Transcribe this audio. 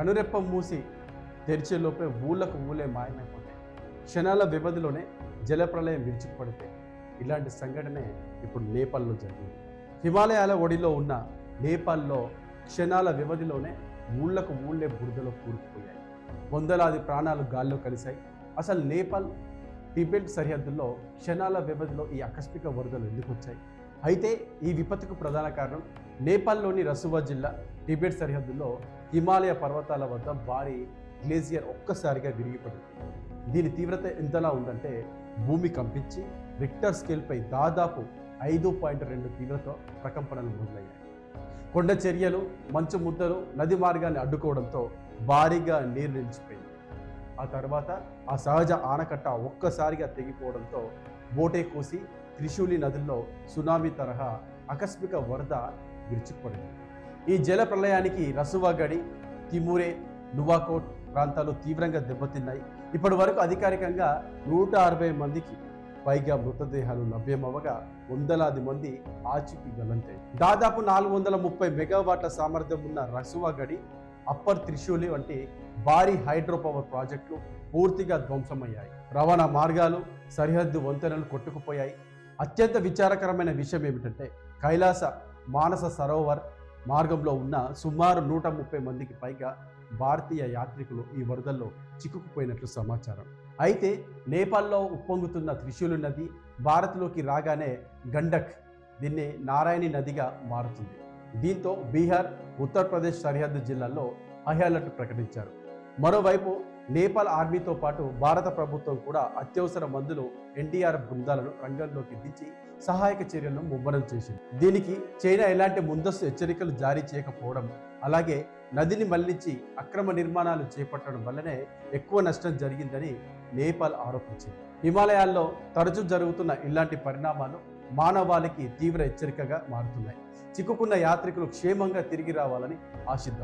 కనురెప్ప మూసి తెరిచేలోపే ఊళ్ళకు ఊళ్ళే మాయమైపోతాయి. క్షణాల వ్యవధిలోనే జలప్రలయం విరుచుకుపడితే ఇలాంటి సంఘటనే ఇప్పుడు నేపాల్లో జరిగింది. హిమాలయాల ఒడిలో ఉన్న నేపాల్లో క్షణాల వ్యవధిలోనే ఊళ్ళకు ఊళ్ళే బురదలో కూరుకుపోయాయి. వందలాది ప్రాణాలు గాల్లో కలిశాయి. అసలు నేపాల్ టిబెట్ సరిహద్దుల్లో క్షణాల వ్యవధిలో ఈ ఆకస్మిక వరదలు ఎందుకు వచ్చాయి? అయితే ఈ విపత్తుకు ప్రధాన కారణం నేపాల్లోని రసువా జిల్లా టిబెట్ సరిహద్దుల్లో హిమాలయ పర్వతాల వద్ద భారీ గ్లేసియర్ ఒక్కసారిగా విరిగిపడింది. దీని తీవ్రత ఎంతలా ఉందంటే భూమి కంపించి రిక్టర్ స్కేల్పై దాదాపు 5.2 తీవ్రత ప్రకంపనలు మొదలయ్యాయి. కొండ చర్యలు, మంచు ముద్దలు నది మార్గాన్ని అడ్డుకోవడంతో భారీగా నీరు నిలిచిపోయింది. ఆ తర్వాత ఆ సహజ ఆనకట్ట ఒక్కసారిగా తెగిపోవడంతో బోటే కోసి త్రిశూలి నదుల్లో సునామీ తరహా ఆకస్మిక వరద విరుచుకుపడింది. ఈ జల ప్రళయానికి రసువా గడి, తిమూరే, నువాకోట్ ప్రాంతాలు తీవ్రంగా దెబ్బతిన్నాయి. ఇప్పటి వరకు అధికారికంగా 160 మందికి పైగా మృతదేహాలు లభ్యమవగా వందలాది మంది ఆచూకీ గల్లంతాయి. దాదాపు 430 మెగావాట్ల సామర్థ్యం ఉన్న రసువా గడి, అప్పర్ త్రిశూలి వంటి భారీ హైడ్రో పవర్ ప్రాజెక్టులు పూర్తిగా ధ్వంసమయ్యాయి. రవాణా మార్గాలు, సరిహద్దు వంతెనలు కొట్టుకుపోయాయి. అత్యంత విచారకరమైన విషయం ఏమిటంటే కైలాస మానస సరోవర్ మార్గంలో ఉన్న సుమారు 130 మందికి పైగా భారతీయ యాత్రికులు ఈ వరదల్లో చిక్కుకుపోయినట్లు సమాచారం. అయితే నేపాల్లో ఉప్పొంగుతున్న త్రిశూలి నది భారత్లోకి రాగానే గండక్, దీన్ని నారాయణి నదిగా మారుతుంది. దీంతో బీహార్, ఉత్తరప్రదేశ్ సరిహద్దు జిల్లాల్లో హై అలర్ట్ ప్రకటించారు. మరోవైపు నేపాల్ ఆర్మీతో పాటు భారత ప్రభుత్వం కూడా అత్యవసర మందులు, ఎన్డీఆర్ఎఫ్ బృందాలను రంగంలోకి దించి సహాయక చర్యలను ముమ్మరం చేసింది. దీనికి చైనా ఎలాంటి ముందస్తు హెచ్చరికలు జారీ చేయకపోవడం, అలాగే నదిని మళ్లించి అక్రమ నిర్మాణాలు చేపట్టడం వల్లనే ఎక్కువ నష్టం జరిగిందని నేపాల్ ఆరోపించింది. హిమాలయాల్లో తరచూ జరుగుతున్న ఇలాంటి పరిణామాలు మానవాళికి తీవ్ర హెచ్చరికగా మారుతున్నాయి. చిక్కుకున్న యాత్రికులు క్షేమంగా తిరిగి రావాలని ఆశిద్దాం.